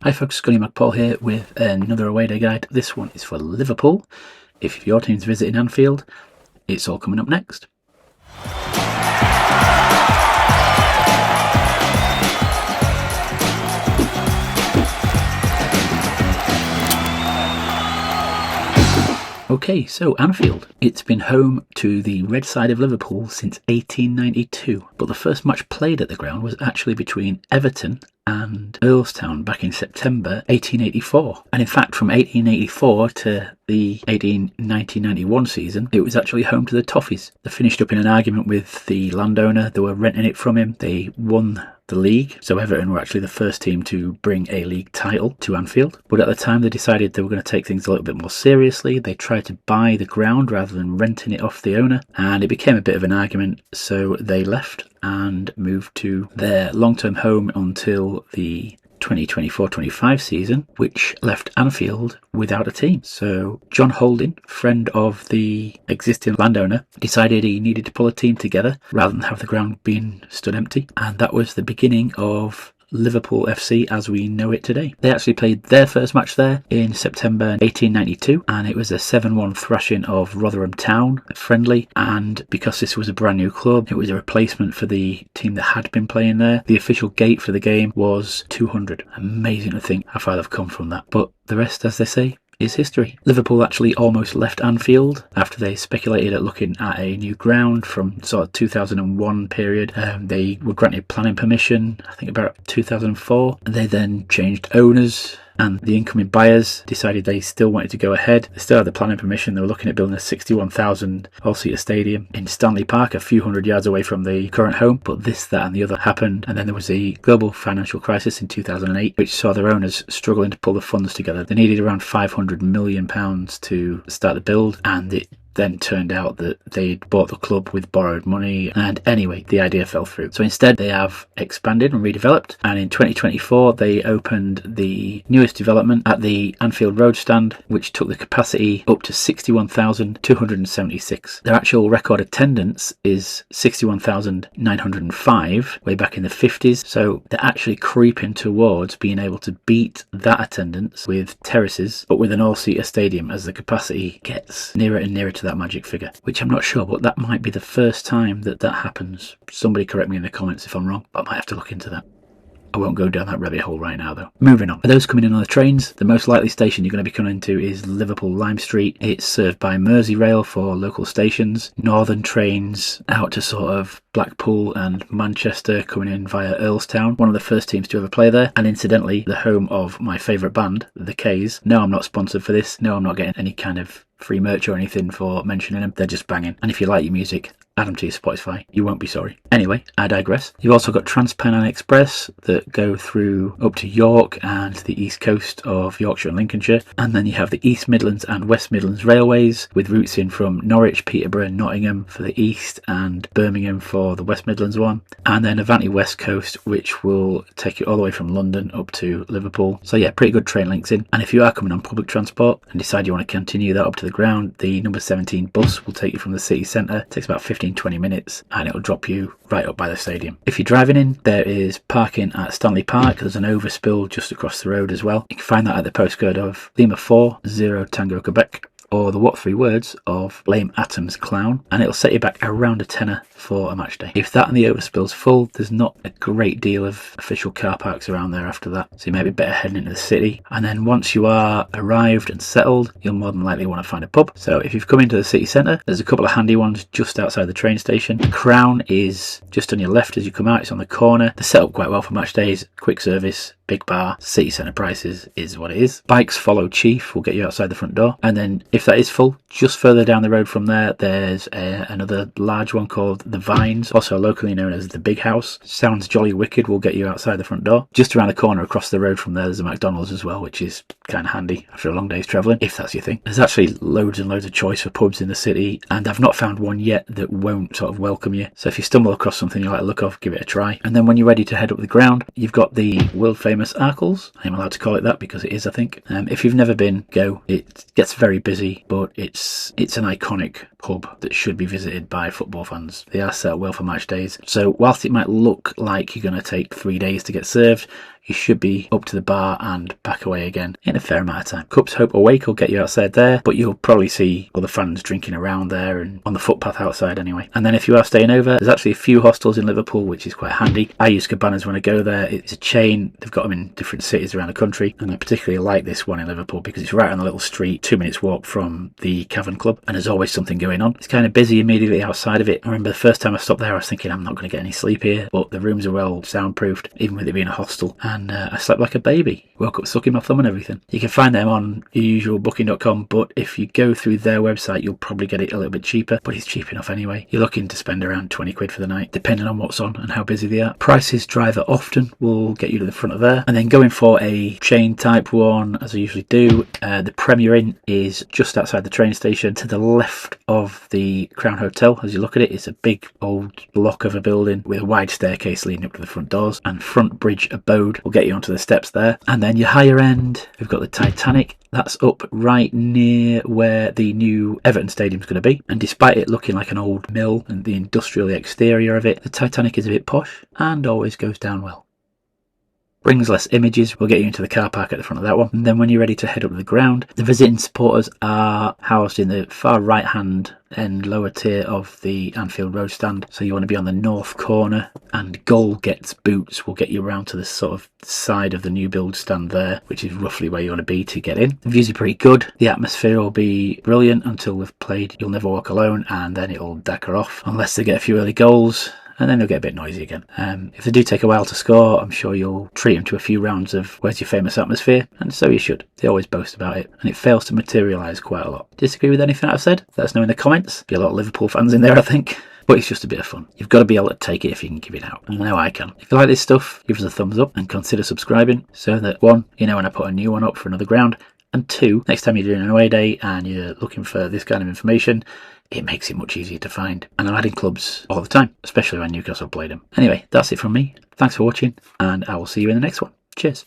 Hi folks, Scully McPaul here with another away day guide. This one is for Liverpool. If your team's visiting Anfield, it's all coming up next. Okay, so Anfield. It's been home to the red side of Liverpool since 1892, but the first match played at the ground was actually between Everton and Earstown back in September 1884. And in fact, from 1884 to the 1990-91 season, it was actually home to the Toffees. They finished up in an argument with the landowner. They were renting it from him. They won the league, so Everton were actually the first team to bring a league title to Anfield. But at the time they decided they were going to take things a little bit more seriously. They tried to buy the ground rather than renting it off the owner, and it became a bit of an argument, so they left and moved to their long-term home until the 2024-25 season, which left Anfield without a team. So John Holding, friend of the existing landowner, decided he needed to pull a team together rather than have the ground being stood empty, and that was the beginning of Liverpool FC as we know it today. They actually played their first match there in September 1892, and it was a 7-1 thrashing of Rotherham Town, friendly, and because this was a brand new club, it was a replacement for the team that had been playing there. The official gate for the game was 200. Amazing to think how far they've come from that. But the rest, as they say, is history. Liverpool actually almost left Anfield after they speculated at looking at a new ground from sort of 2001 period. They were granted planning permission, I think about 2004. They then changed owners, and the incoming buyers decided they still wanted to go ahead. They still had the planning permission. They were looking at building a 61,000 all-seater stadium in Stanley Park, a few hundred yards away from the current home. But this, that and the other happened, and then there was the global financial crisis in 2008, which saw their owners struggling to pull the funds together. They needed around £500 million to start the build, and it then turned out that they'd bought the club with borrowed money, and anyway, the idea fell through. So instead they have expanded and redeveloped, and in 2024 they opened the newest development at the Anfield Road stand, which took the capacity up to 61,276. Their actual record attendance is 61,905 way back in the 50s, so they're actually creeping towards being able to beat that attendance with terraces, but with an all-seater stadium as the capacity gets nearer and nearer to that magic figure, which I'm not sure, but that might be the first time that happens. Somebody correct me in the comments if I'm wrong, but I might have to look into that. I won't go down that rabbit hole right now though. Moving on. For those coming in on the trains, the most likely station you're going to be coming into is Liverpool Lime Street. It's served by Merseyrail for local stations. Northern trains out to sort of Blackpool and Manchester coming in via Earstown, one of the first teams to ever play there, and incidentally the home of my favourite band, the K's. No, I'm not sponsored for this. No, I'm not getting any kind of free merch or anything for mentioning them. They're just banging, and if you like your music, add them to your Spotify. You won't be sorry. Anyway, I digress. You've also got Transpennine Express that go through up to York and the east coast of Yorkshire and Lincolnshire, and then you have the East Midlands and West Midlands Railways with routes in from Norwich, Peterborough and Nottingham for the east, and Birmingham for the West Midlands one, and then Avanti West Coast, which will take you all the way from London up to Liverpool. So yeah, pretty good train links in. And if you are coming on public transport and decide you want to continue that up to the ground, the number 17 bus will take you from the city centre. It takes about 15-20 minutes, and it'll drop you right up by the stadium. If you're driving in, there is parking at Stanley Park. There's an overspill just across the road as well. You can find that at the postcode of Lima 4 0 Tango Quebec, or the what three words of Blame Atoms Clown, and it'll set you back around a tenner for a match day. If that and the overspill's full, there's not a great deal of official car parks around there after that, so you might be better heading into the city. And then once you are arrived and settled, you'll more than likely want to find a pub. So if you've come into the city centre, there's a couple of handy ones just outside the train station. The Crown is just on your left as you come out. It's on the corner. They're set up quite well for match days. Quick service, big bar, city centre prices is what it is. Bikes follow Chief will get you outside the front door, and then if that is full, just further down the road from there, there's another large one called The Vines, also locally known as the Big House. Sounds jolly wicked, will get you outside the front door. Just around the corner across the road from there, there's a McDonald's as well, which is kind of handy after a long day's travelling, if that's your thing. There's actually loads and loads of choice for pubs in the city, and I've not found one yet that won't sort of welcome you. So if you stumble across something you like the look of, give it a try. And then when you're ready to head up the ground, you've got the world famous Arkles. I'm allowed to call it that because it is, I think. If you've never been, go. It gets very busy, but it's an iconic pub that should be visited by football fans. They are set well for match days. So whilst it might look like you're going to take 3 days to get served, you should be up to the bar and back away again in a fair amount of time. Cups Hope Awake will get you outside there, but you'll probably see other fans drinking around there and on the footpath outside anyway. And then if you are staying over, there's actually a few hostels in Liverpool, which is quite handy. I use Cabanas when I go there. It's a chain. They've got them in different cities around the country, and I particularly like this one in Liverpool because it's right on the little street, 2 minutes walk from the Cavern Club, and there's always something going on. It's kind of busy immediately outside of it. I remember the first time I stopped there, I was thinking I'm not going to get any sleep here, but the rooms are well soundproofed, even with it being a hostel, and I slept like a baby. Woke up sucking my thumb and everything. You can find them on your usual booking.com, but if you go through their website, you'll probably get it a little bit cheaper, but it's cheap enough anyway. You're looking to spend around 20 quid for the night, depending on what's on and how busy they are. Prices Driver Often will get you to the front of there, and then going for a chain type one, as I usually do, the Premier Inn is just outside the train station to the left of the Crown Hotel. As you look at it, it's a big old block of a building with a wide staircase leading up to the front doors, and Front Bridge Abode will get you onto the steps there. And then your higher end, we've got the Titanic. That's up right near where the new Everton Stadium's going to be, and despite it looking like an old mill and the industrial exterior of it, the Titanic is a bit posh and always goes down well. Brings Less Images will get you into the car park at the front of that one, and then when you're ready to head up to the ground, the visiting supporters are housed in the far right hand and lower tier of the Anfield road stand, so you want to be on the north corner, and Goal Gets Boots will get you around to the sort of side of the new build stand there, which is roughly where you want to be to get in. The views are pretty good, the atmosphere will be brilliant until we've played You'll Never Walk Alone, and then it'll dacker off unless they get a few early goals, and then they'll get a bit noisy again. If they do take a while to score, I'm sure you'll treat them to a few rounds of Where's Your Famous Atmosphere, and so you should. They always boast about it, and it fails to materialise quite a lot. Disagree with anything I've said? Let us know in the comments. Be a lot of Liverpool fans in there, I think. But it's just a bit of fun. You've got to be able to take it if you can give it out. And I know I can. If you like this stuff, give us a thumbs up and consider subscribing so that, one, you know when I put a new one up for another ground, and two, next time you're doing an away day and you're looking for this kind of information, it makes it much easier to find. And I'm adding clubs all the time, especially when Newcastle played them. Anyway, that's it from me. Thanks for watching, and I will see you in the next one. Cheers.